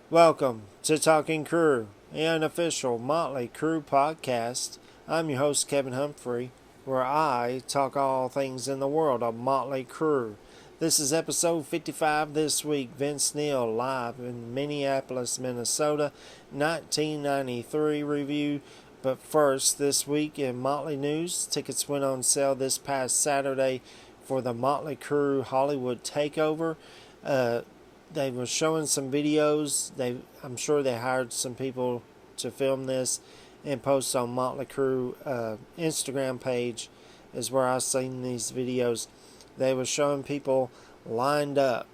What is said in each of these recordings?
Welcome to Talking Crue, the unofficial Motley Crue podcast. I'm your host, Kevin Humphrey, where I talk all things in the world of Motley Crue. This is episode 55 this week. Vince Neil live in Minneapolis, Minnesota, 1993 review. But first, this week in Motley news, tickets went on sale this past Saturday for the Motley Crue Hollywood Takeover. They were showing some videos. I'm sure they hired some people to film this and post on Motley Crue Instagram page is where I've seen these videos. They were showing people lined up,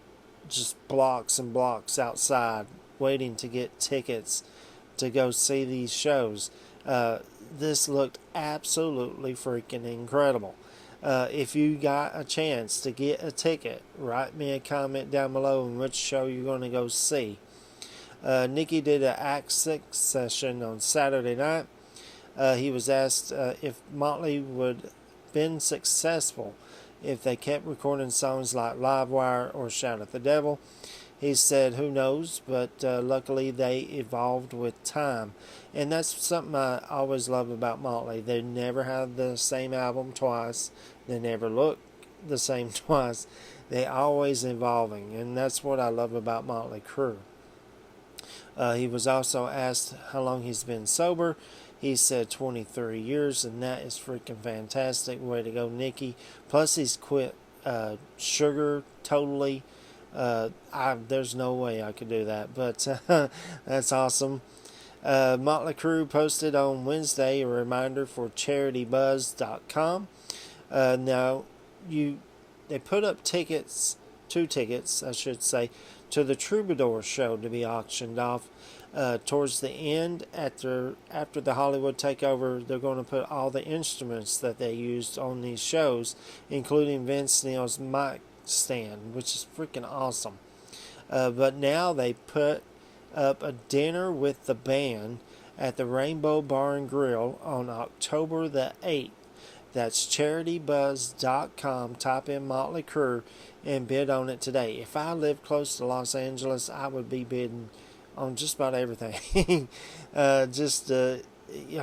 just blocks and blocks outside, waiting to get tickets to go see these shows. This looked absolutely freaking incredible. If you got a chance to get a ticket, write me a comment down below on which show you're going to go see. Nicky did an Act 6 session on Saturday night. He was asked if Motley would been successful if they kept recording songs like Livewire or Shout at the Devil. He said, who knows, but luckily they evolved with time. And that's something I always love about Motley. They never have the same album twice. They never look the same twice. They always evolving, and that's what I love about Motley Crue. He was also asked how long he's been sober. He said 23 years, and that is freaking fantastic. Way to go, Nicky. Plus, he's quit sugar totally. There's no way I could do that, but that's awesome. Motley Crue posted on Wednesday a reminder for CharityBuzz.com. Now, they put up two tickets, I should say, to the Troubadour show to be auctioned off. Towards the end, after the Hollywood Takeover, they're going to put all the instruments that they used on these shows, including Vince Neil's mic stand, which is freaking awesome. But now they put up a dinner with the band at the Rainbow Bar and Grill on October the 8th. That's CharityBuzz.com. Type in Motley Crue and bid on it today. If I lived close to Los Angeles, I would be bidding on just about everything. I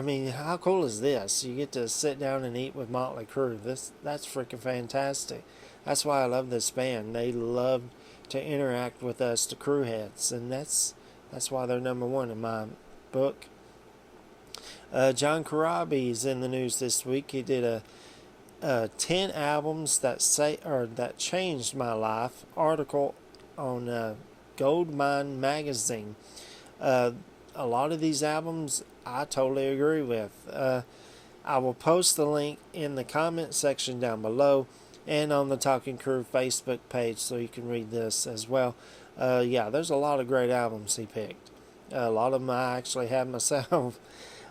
mean, how cool is this? You get to sit down and eat with Motley Crue. That's freaking fantastic. That's why I love this band. They love to interact with us, the crew heads, and that's why they're number one in my book. John Corabi is in the news this week. He did a 10 albums that changed my life article on Goldmine magazine. A lot of these albums I totally agree with. I will post the link in the comment section down below and on the Talking Crue Facebook page so you can read this as well. There's a lot of great albums he picked. A lot of them I actually have myself.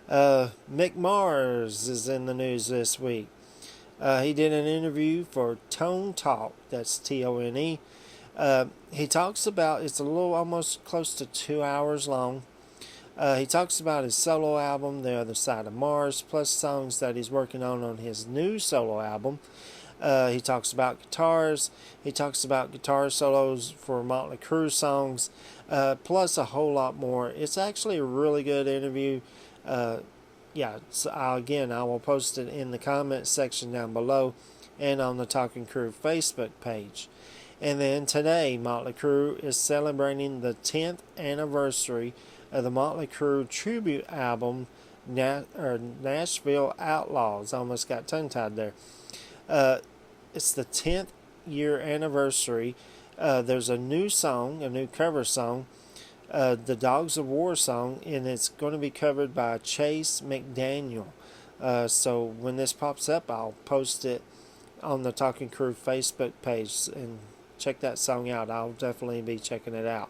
Mick Mars is in the news this week. He did an interview for Tone Talk, that's Tone. He talks about, it's a little almost close to 2 hours long. He talks about his solo album, The Other Side of Mars, plus songs that he's working on his new solo album. He talks about guitars. He talks about guitar solos for Motley Crue songs, plus a whole lot more. It's actually a really good interview. I will post it in the comment section down below and on the Talking Crue Facebook page. And then today, Motley Crue is celebrating the 10th anniversary of the Motley Crue tribute album, Nashville Outlaws. Almost got tongue-tied there. It's the 10th year anniversary. There's a new song, a new cover song, the Dogs of War song, and it's going to be covered by Chase McDaniel. So when this pops up, I'll post it on the Talking Crue Facebook page and check that song out. I'll definitely be checking it out.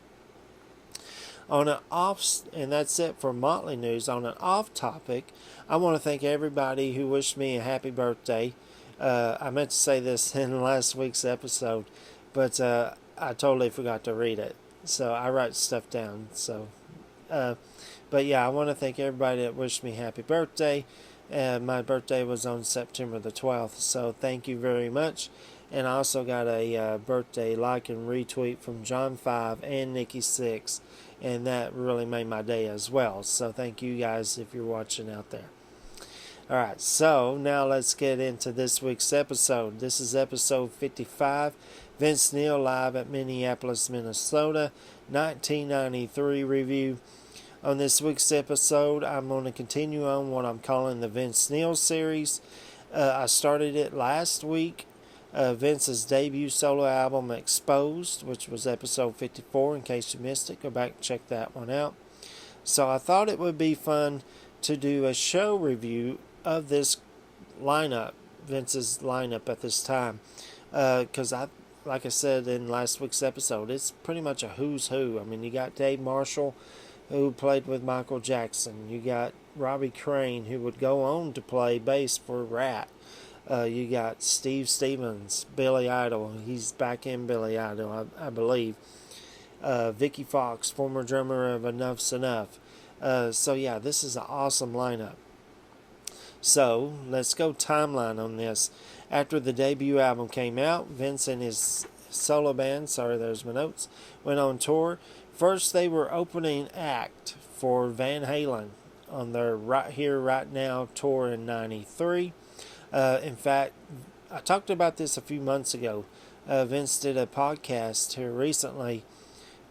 And that's it for Motley news. On an off topic, I want to thank everybody who wished me a happy birthday. I meant to say this in last week's episode, but I totally forgot to read it. So I write stuff down. I want to thank everybody that wished me happy birthday. My birthday was on September the 12th, so thank you very much. And I also got a birthday like and retweet from John 5 and Nikki 6. and that really made my day as well. So thank you guys if you're watching out there. Alright, so now let's get into this week's episode. This is episode 55, Vince Neil live at Minneapolis, Minnesota, 1993 review. On this week's episode, I'm going to continue on what I'm calling the Vince Neil series. I started it last week. Vince's debut solo album, Exposed, which was episode 54. In case you missed it, go back and check that one out. So I thought it would be fun to do a show review of this lineup, Vince's lineup at this time. Because like I said in last week's episode, it's pretty much a who's who. I mean, you got Dave Marshall, who played with Michael Jackson. You got Robbie Crane, who would go on to play bass for Rat. You got Steve Stevens, Billy Idol. He's back in Billy Idol, I believe. Vicky Fox, former drummer of Enough's Enough. So yeah, this is an awesome lineup. So let's go timeline on this. After the debut album came out, Vince and his solo band, there's my notes, went on tour. First, they were opening act for Van Halen on their Right Here, Right Now tour in '93. In fact, I talked about this a few months ago. Vince did a podcast here recently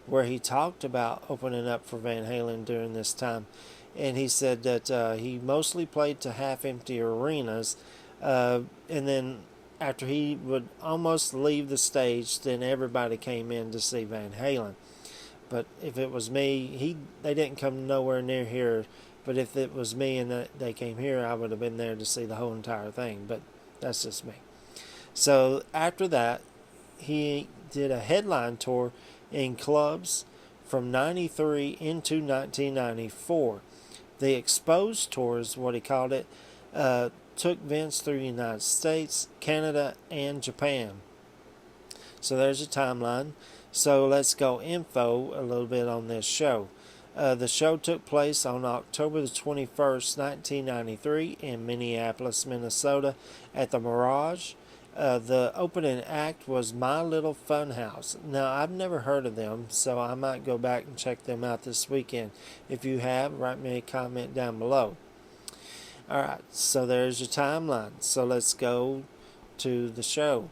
where he talked about opening up for Van Halen during this time. And he said that he mostly played to half-empty arenas. And then after he would almost leave the stage, then everybody came in to see Van Halen. But if it was me, they didn't come nowhere near here. But if it was me and they came here, I would have been there to see the whole entire thing. But that's just me. So after that, he did a headline tour in clubs from '93 into 1994. The Exposed tour is what he called it. Took Vince through the United States, Canada, and Japan. So there's a timeline. So let's go info a little bit on this show. The show took place on October the 21st, 1993 in Minneapolis, Minnesota at the Mirage. The opening act was My Little Funhouse. Now, I've never heard of them, so I might go back and check them out this weekend. If you have, write me a comment down below. Alright, so there's your timeline. So let's go to the show.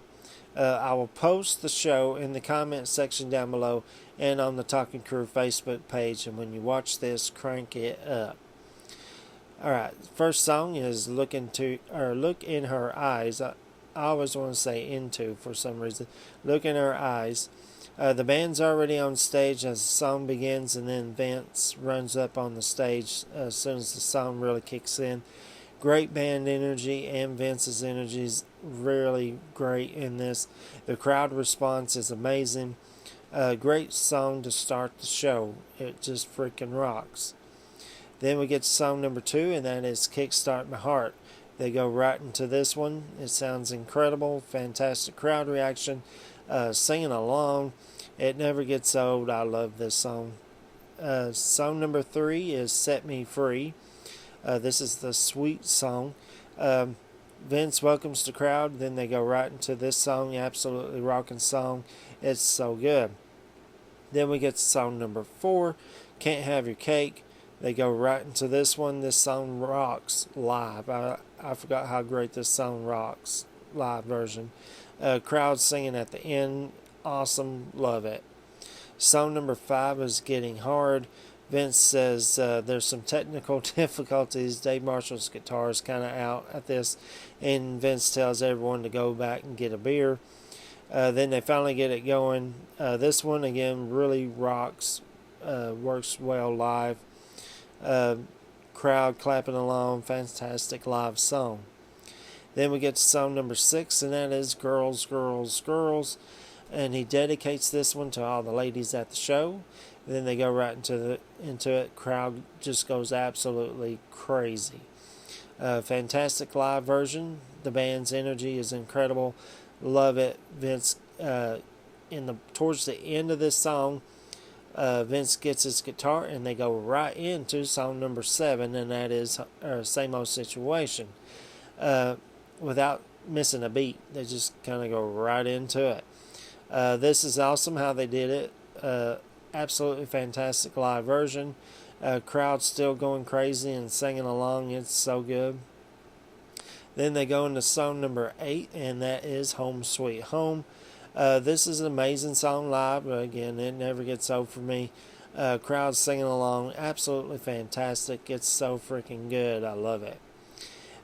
I will post the show in the comment section down below and on the Talking Crew Facebook page. And when you watch this, crank it up. Alright, first song is Look in Her Eyes. I always want to say into for some reason. Look in Her Eyes. The band's already on stage as the song begins, and then Vince runs up on the stage as soon as the song really kicks in. Great band energy, and Vince's energy is really great in this. The crowd response is amazing. Great song to start the show. It just freaking rocks. Then we get to song number 2, and that is Kickstart My Heart. They go right into this one. It sounds incredible. Fantastic crowd reaction. Singing along. It never gets old. I love this song. Song number 3 is Set Me Free. This is the sweet song. Vince welcomes the crowd. Then they go right into this song. Absolutely rocking song. It's so good. Then we get to song number 4, Can't Have Your Cake. They go right into this one. This song rocks live. I forgot how great this song rocks. Live version. Crowd singing at the end. Awesome. Love it. Song number 5 is Getting Hard. Vince says there's some technical difficulties. Dave Marshall's guitar is kind of out at this. And Vince tells everyone to go back and get a beer. Then they finally get it going. This one, again, really rocks. Works well live. Crowd clapping along. Fantastic live song. Then we get to song number 6, and that is Girls, Girls, Girls. And he dedicates this one to all the ladies at the show. Then they go right into it. Crowd just goes absolutely crazy. Fantastic live version. The band's energy is incredible. Love it. Vince, towards the end of this song, Vince gets his guitar and they go right into song number 7, and that is Same Old Situation. Without missing a beat, they just kind of go right into it. This is awesome how they did it. absolutely fantastic live version. Crowd still going crazy and singing along. It's so good. Then they go into song number 8, and that is Home Sweet Home. This is an amazing song live, but again, it never gets old for me. Crowd singing along, absolutely fantastic. It's so freaking good. I love it.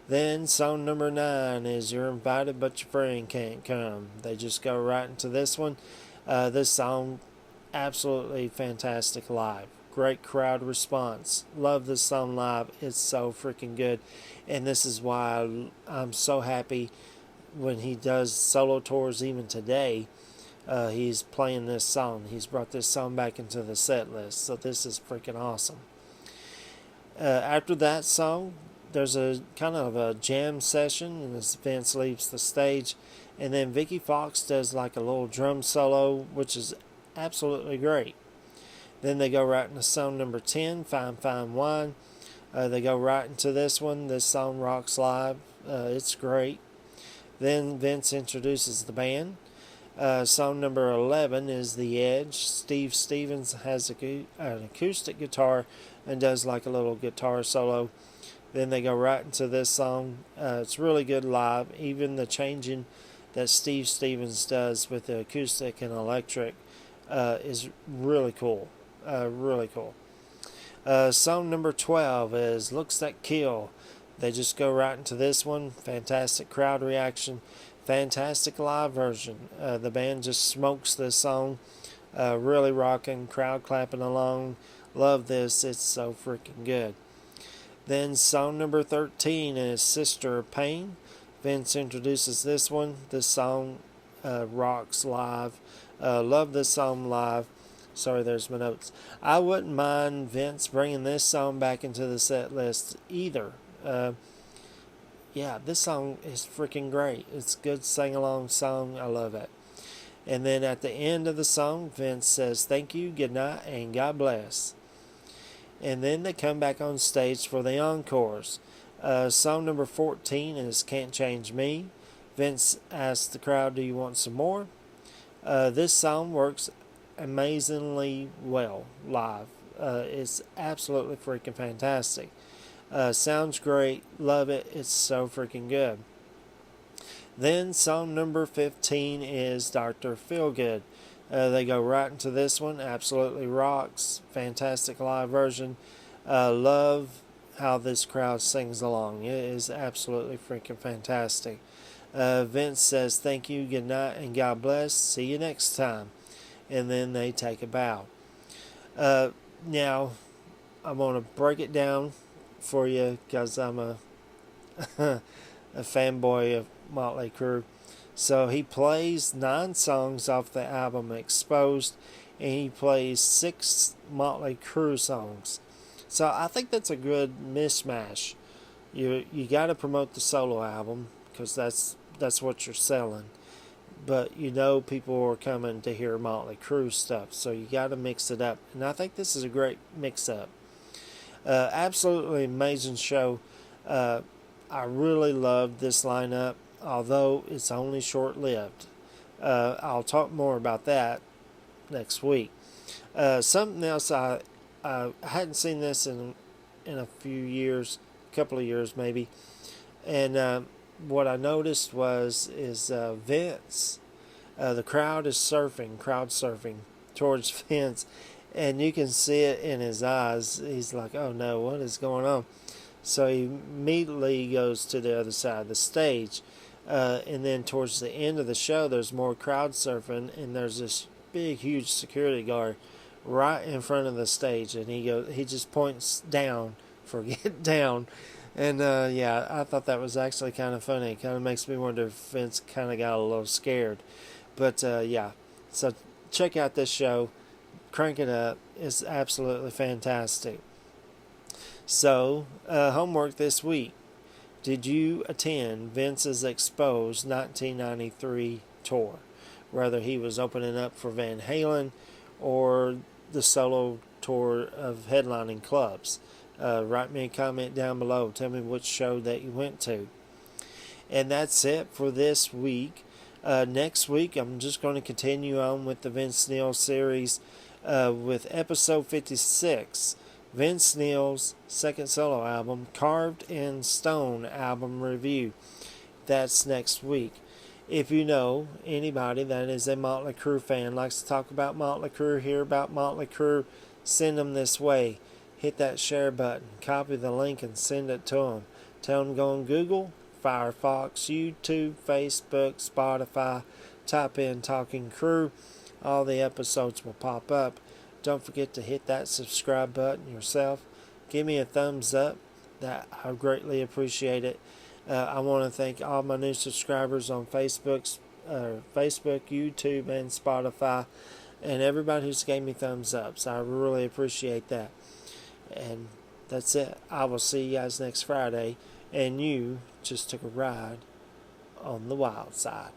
Then song number 9 is You're Invited But Your Friend Can't Come. They just go right into this one. This song, absolutely fantastic live. Great crowd response. Love this song live. It's so freaking good. And this is why I'm so happy when he does solo tours even today. He's playing this song. He's brought this song back into the set list. So this is freaking awesome. After that song, there's a kind of a jam session, and as Vince leaves the stage, and then Vicky Fox does like a little drum solo, which is absolutely great. Then they go right into song number 10, Fine Fine Wine. They go right into this one. This song rocks live. It's great. Then Vince introduces the band. Song number 11 is The Edge. Steve Stevens has an acoustic guitar and does like a little guitar solo. Then they go right into this song. It's really good live. Even the changing that Steve Stevens does with the acoustic and electric is really cool. Really cool. Song number 12 is Looks That Kill. They just go right into this one. Fantastic crowd reaction. Fantastic live version. The band just smokes this song. Really rocking. Crowd clapping along. Love this. It's so freaking good. Then song number 13 is Sister of Pain. Vince introduces this one. This song rocks live. Love this song live. Sorry, there's my notes. I wouldn't mind Vince bringing this song back into the set list either. Yeah, this song is freaking great. It's a good sing-along song. I love it. And then at the end of the song, Vince says, thank you, good night, and God bless. And then they come back on stage for the encores. Song number 14 is Can't Change Me. Vince asks the crowd, do you want some more? This song works amazingly well live. It's absolutely freaking fantastic. Sounds great. Love it. It's so freaking good. Then song number 15 is Dr. Feelgood. They go right into this one. Absolutely rocks. Fantastic live version. Love how this crowd sings along. It is absolutely freaking fantastic. Vince says thank you, good night, and God bless. See you next time. And then they take a bow. Now, I'm going to break it down for you because I'm a fanboy of Motley Crue. So he plays 9 songs off the album Exposed, and he plays 6 Motley Crue songs. So I think that's a good mishmash. You got to promote the solo album because that's what you're selling. But you know people are coming to hear Motley Crue stuff, so you got to mix it up. And I think this is a great mix-up. Absolutely amazing show. I really loved this lineup, although it's only short-lived. I'll talk more about that next week. Something else, I hadn't seen this in a few years, a couple of years maybe, and what I noticed is Vince. The crowd surfing towards Vince, and you can see it in his eyes. He's like, oh no, what is going on? So he immediately goes to the other side of the stage, and then towards the end of the show, there's more crowd surfing, and there's this big, huge security guard right in front of the stage, and he just points down for get down. And yeah, I thought that was actually kind of funny. It kind of makes me wonder if Vince kind of got a little scared. But yeah, so check out this show. Crank it up. It's absolutely fantastic. So, homework this week. Did you attend Vince's Exposed 1993 tour? Whether he was opening up for Van Halen or the solo tour of headlining clubs. Write me a comment down below. Tell me which show that you went to. And that's it for this week. Next week, I'm just going to continue on with the Vince Neil series. with episode 56, Vince Neil's second solo album, Carved in Stone album review. That's next week. If you know anybody that is a Motley Crue fan, likes to talk about Motley Crue, hear about Motley Crue, send them this way. Hit that share button, copy the link, and send it to them. Tell them to go on Google, Firefox, YouTube, Facebook, Spotify. Type in Talking Crue. All the episodes will pop up. Don't forget to hit that subscribe button yourself. Give me a thumbs up. I greatly appreciate it. I want to thank all my new subscribers on Facebook, YouTube, and Spotify, and everybody who's gave me thumbs up. So I really appreciate that. And that's it. I will see you guys next Friday. And you just took a ride on the wild side.